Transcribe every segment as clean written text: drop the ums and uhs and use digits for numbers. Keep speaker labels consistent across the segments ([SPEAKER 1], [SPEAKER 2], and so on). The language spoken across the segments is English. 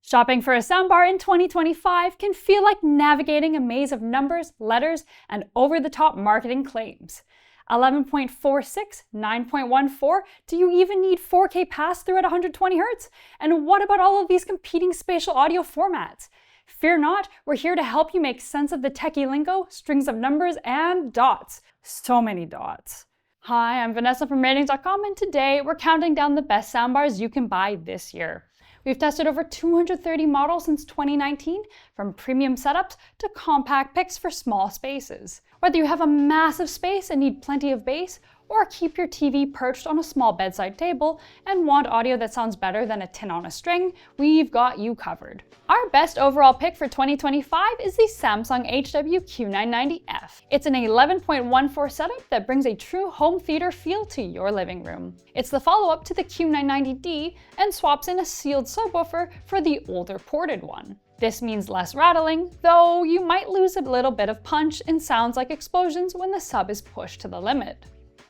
[SPEAKER 1] Shopping for a soundbar in 2025 can feel like navigating a maze of numbers, letters, and over-the-top marketing claims. 11.46, 9.14, do you even need 4K pass-through at 120 Hz? And what about all of these competing spatial audio formats? Fear not, we're here to help you make sense of the techie lingo, strings of numbers, and dots. So many dots. Hi, I'm Vanessa from Ratings.com, and today we're counting down the best soundbars you can buy this year. We've tested over 230 models since 2019, from premium setups to compact picks for small spaces. Whether you have a massive space and need plenty of bass, or keep your TV perched on a small bedside table and want audio that sounds better than a tin on a string, we've got you covered. Our best overall pick for 2025 is the Samsung HW-Q990F. It's an 11.14 setup that brings a true home theater feel to your living room. It's the follow-up to the Q990D and swaps in a sealed subwoofer for the older ported one. This means less rattling, though you might lose a little bit of punch in sounds like explosions when the sub is pushed to the limit.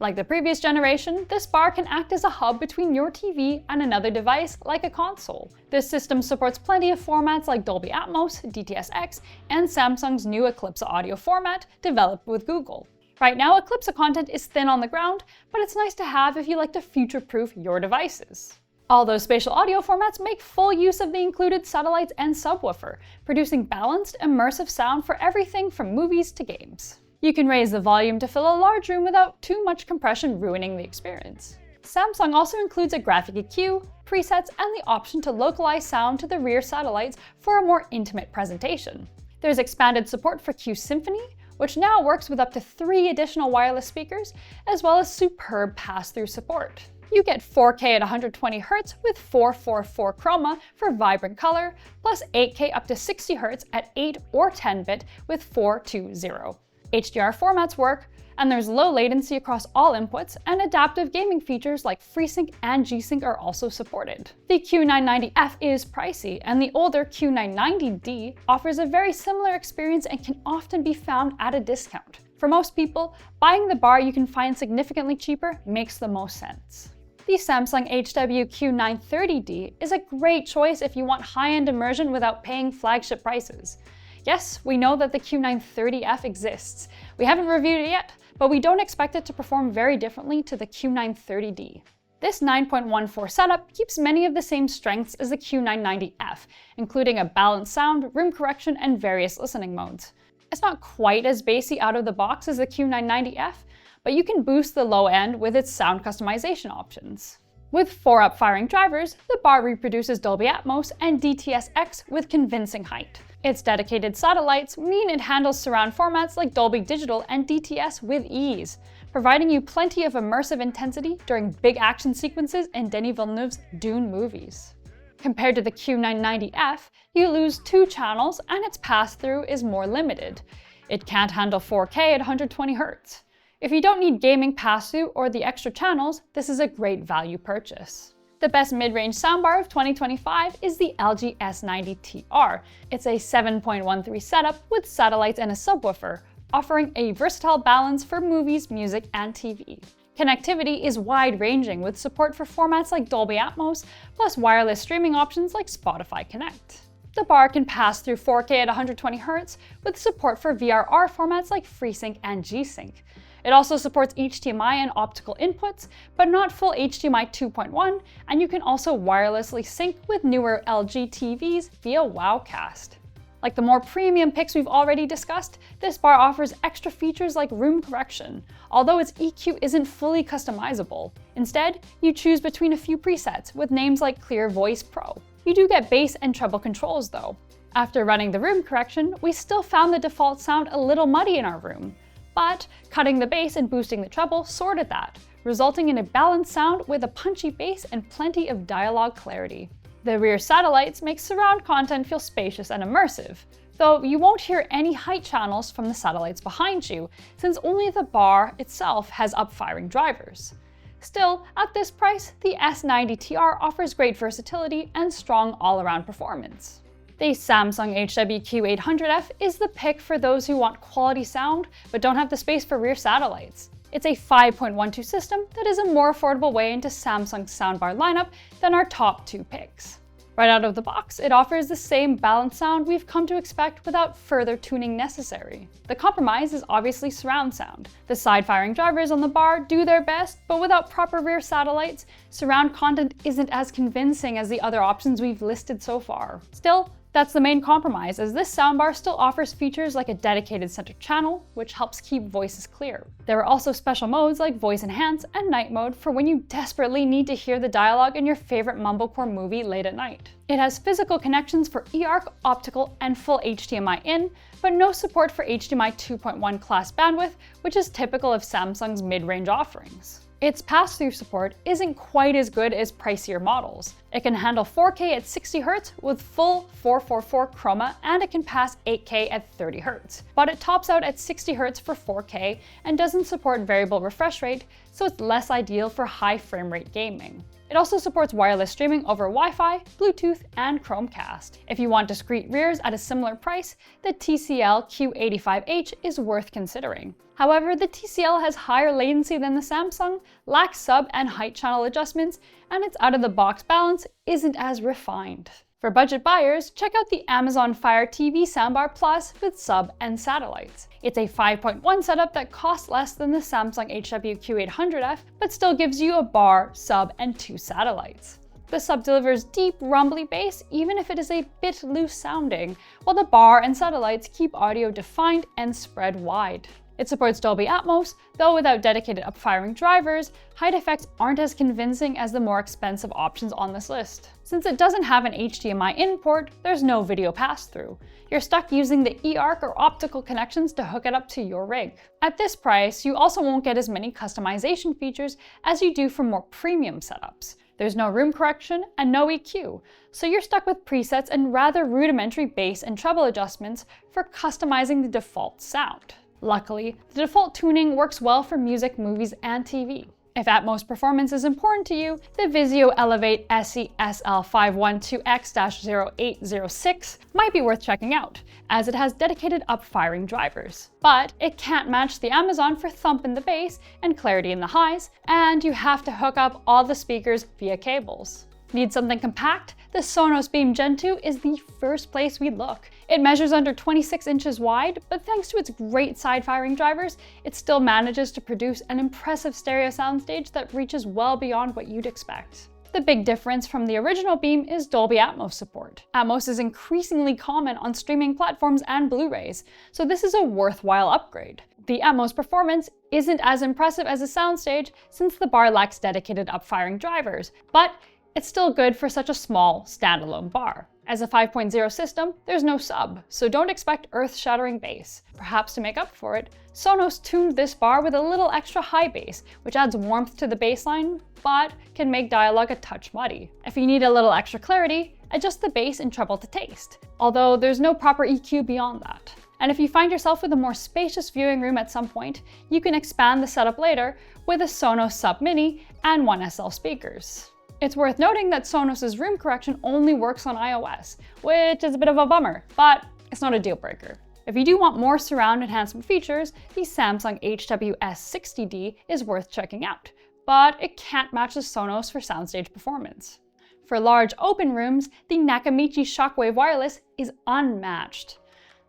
[SPEAKER 1] Like the previous generation, this bar can act as a hub between your TV and another device like a console. This system supports plenty of formats like Dolby Atmos, DTS:X, and Samsung's new Eclipse audio format developed with Google. Right now, Eclipse content is thin on the ground, but it's nice to have if you like to future-proof your devices. All those spatial audio formats make full use of the included satellites and subwoofer, producing balanced, immersive sound for everything from movies to games. You can raise the volume to fill a large room without too much compression ruining the experience. Samsung also includes a graphic EQ, presets, and the option to localize sound to the rear satellites for a more intimate presentation. There's expanded support for Q Symphony, which now works with up to 3 additional wireless speakers, as well as superb pass-through support. You get 4K at 120 Hz with 444 chroma for vibrant color, plus 8K up to 60 Hz at 8 or 10-bit with 420. HDR formats work, and there's low latency across all inputs, and adaptive gaming features like FreeSync and G-Sync are also supported. The Q990F is pricey, and the older Q990D offers a very similar experience and can often be found at a discount. For most people, buying the bar you can find significantly cheaper makes the most sense. The Samsung HW-Q930D is a great choice if you want high-end immersion without paying flagship prices. Yes, we know that the Q930F exists. We haven't reviewed it yet, but we don't expect it to perform very differently to the Q930D. This 9.14 setup keeps many of the same strengths as the Q990F, including a balanced sound, room correction, and various listening modes. It's not quite as bassy out of the box as the Q990F, but you can boost the low end with its sound customization options. With 4 up-firing drivers, the bar reproduces Dolby Atmos and DTS:X with convincing height. Its dedicated satellites mean it handles surround formats like Dolby Digital and DTS with ease, providing you plenty of immersive intensity during big action sequences in Denis Villeneuve's Dune movies. Compared to the Q990F, you lose 2 channels and its pass-through is more limited. It can't handle 4K at 120 Hz. If you don't need gaming pass-through or the extra channels, this is a great value purchase. The best mid-range soundbar of 2025 is the LG S90TR. It's a 7.13 setup with satellites and a subwoofer, offering a versatile balance for movies, music, and TV. Connectivity is wide-ranging with support for formats like Dolby Atmos, plus wireless streaming options like Spotify Connect. The bar can pass through 4K at 120 Hz with support for VRR formats like FreeSync and G-Sync. It also supports HDMI and optical inputs, but not full HDMI 2.1, and you can also wirelessly sync with newer LG TVs via Wowcast. Like the more premium picks we've already discussed, this bar offers extra features like room correction, although its EQ isn't fully customizable. Instead, you choose between a few presets with names like Clear Voice Pro. You do get bass and treble controls though. After running the room correction, we still found the default sound a little muddy in our room. But cutting the bass and boosting the treble sorted that, resulting in a balanced sound with a punchy bass and plenty of dialogue clarity. The rear satellites make surround content feel spacious and immersive, though you won't hear any height channels from the satellites behind you, since only the bar itself has up-firing drivers. Still, at this price, the S90TR offers great versatility and strong all-around performance. The Samsung HW-Q800F is the pick for those who want quality sound but don't have the space for rear satellites. It's a 5.12 system that is a more affordable way into Samsung's soundbar lineup than our top 2 picks. Right out of the box, it offers the same balanced sound we've come to expect without further tuning necessary. The compromise is obviously surround sound. The side-firing drivers on the bar do their best, but without proper rear satellites, surround content isn't as convincing as the other options we've listed so far. Still, that's the main compromise, as this soundbar still offers features like a dedicated center channel, which helps keep voices clear. There are also special modes like Voice Enhance and Night Mode for when you desperately need to hear the dialogue in your favorite mumblecore movie late at night. It has physical connections for eARC, optical, and full HDMI in, but no support for HDMI 2.1 class bandwidth, which is typical of Samsung's mid-range offerings. Its pass-through support isn't quite as good as pricier models. It can handle 4K at 60 Hz with full 444 chroma, and it can pass 8K at 30 Hz. But it tops out at 60 Hz for 4K and doesn't support variable refresh rate, so it's less ideal for high frame rate gaming. It also supports wireless streaming over Wi-Fi, Bluetooth, and Chromecast. If you want discrete rears at a similar price, the TCL Q85H is worth considering. However, the TCL has higher latency than the Samsung, lacks sub and height channel adjustments, and its out-of-the-box balance isn't as refined. For budget buyers, check out the Amazon Fire TV Soundbar Plus with sub and satellites. It's a 5.1 setup that costs less than the Samsung HWQ800F, but still gives you a bar, sub, and 2 satellites. The sub delivers deep, rumbly bass even if it is a bit loose sounding, while the bar and satellites keep audio defined and spread wide. It supports Dolby Atmos, though without dedicated upfiring drivers, height effects aren't as convincing as the more expensive options on this list. Since it doesn't have an HDMI in port, there's no video pass-through. You're stuck using the eARC or optical connections to hook it up to your rig. At this price, you also won't get as many customization features as you do for more premium setups. There's no room correction and no EQ, so you're stuck with presets and rather rudimentary bass and treble adjustments for customizing the default sound. Luckily, the default tuning works well for music, movies, and TV. If Atmos performance is important to you, the Vizio Elevate SE-SL512X-0806 might be worth checking out, as it has dedicated upfiring drivers. But it can't match the Amazon for thump in the bass and clarity in the highs, and you have to hook up all the speakers via cables. Need something compact? The Sonos Beam Gen 2 is the first place we'd look. It measures under 26 inches wide, but thanks to its great side-firing drivers, it still manages to produce an impressive stereo soundstage that reaches well beyond what you'd expect. The big difference from the original Beam is Dolby Atmos support. Atmos is increasingly common on streaming platforms and Blu-rays, so this is a worthwhile upgrade. The Atmos performance isn't as impressive as a soundstage since the bar lacks dedicated upfiring drivers, but it's still good for such a small, standalone bar. As a 5.0 system, there's no sub, so don't expect earth-shattering bass. Perhaps to make up for it, Sonos tuned this bar with a little extra high bass, which adds warmth to the bassline, but can make dialogue a touch muddy. If you need a little extra clarity, adjust the bass and treble to taste, although there's no proper EQ beyond that. And if you find yourself with a more spacious viewing room at some point, you can expand the setup later with a Sonos Sub Mini and 1SL speakers. It's worth noting that Sonos' room correction only works on iOS, which is a bit of a bummer, but it's not a deal breaker. If you do want more surround enhancement features, the Samsung HWS60D is worth checking out, but it can't match the Sonos for soundstage performance. For large open rooms, the Nakamichi Shockwafe Wireless is unmatched.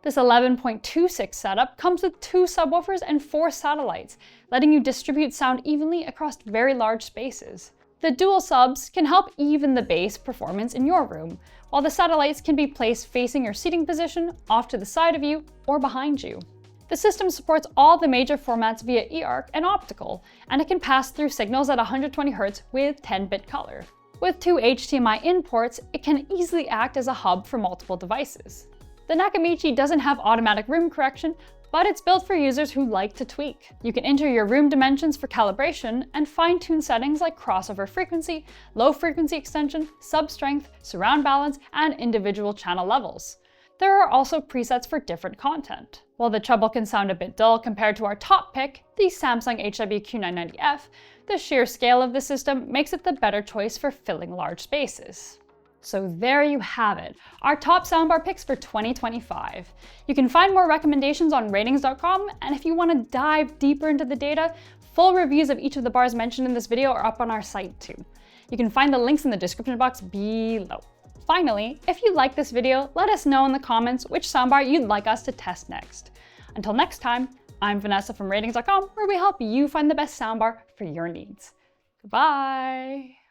[SPEAKER 1] This 11.26 setup comes with 2 subwoofers and 4 satellites, letting you distribute sound evenly across very large spaces. The dual subs can help even the bass performance in your room, while the satellites can be placed facing your seating position, off to the side of you, or behind you. The system supports all the major formats via eARC and optical, and it can pass through signals at 120 Hz with 10-bit color. With 2 HDMI in ports, it can easily act as a hub for multiple devices. The Nakamichi doesn't have automatic room correction, but it's built for users who like to tweak. You can enter your room dimensions for calibration and fine-tune settings like crossover frequency, low frequency extension, sub strength, surround balance, and individual channel levels. There are also presets for different content. While the treble can sound a bit dull compared to our top pick, the Samsung HWQ990F, the sheer scale of the system makes it the better choice for filling large spaces. So there you have it, our top soundbar picks for 2025. You can find more recommendations on ratings.com, and if you want to dive deeper into the data, full reviews of each of the bars mentioned in this video are up on our site too. You can find the links in the description box below. Finally, if you like this video, let us know in the comments which soundbar you'd like us to test next. Until next time, I'm Vanessa from RTINGS.com, where we help you find the best soundbar for your needs. Goodbye!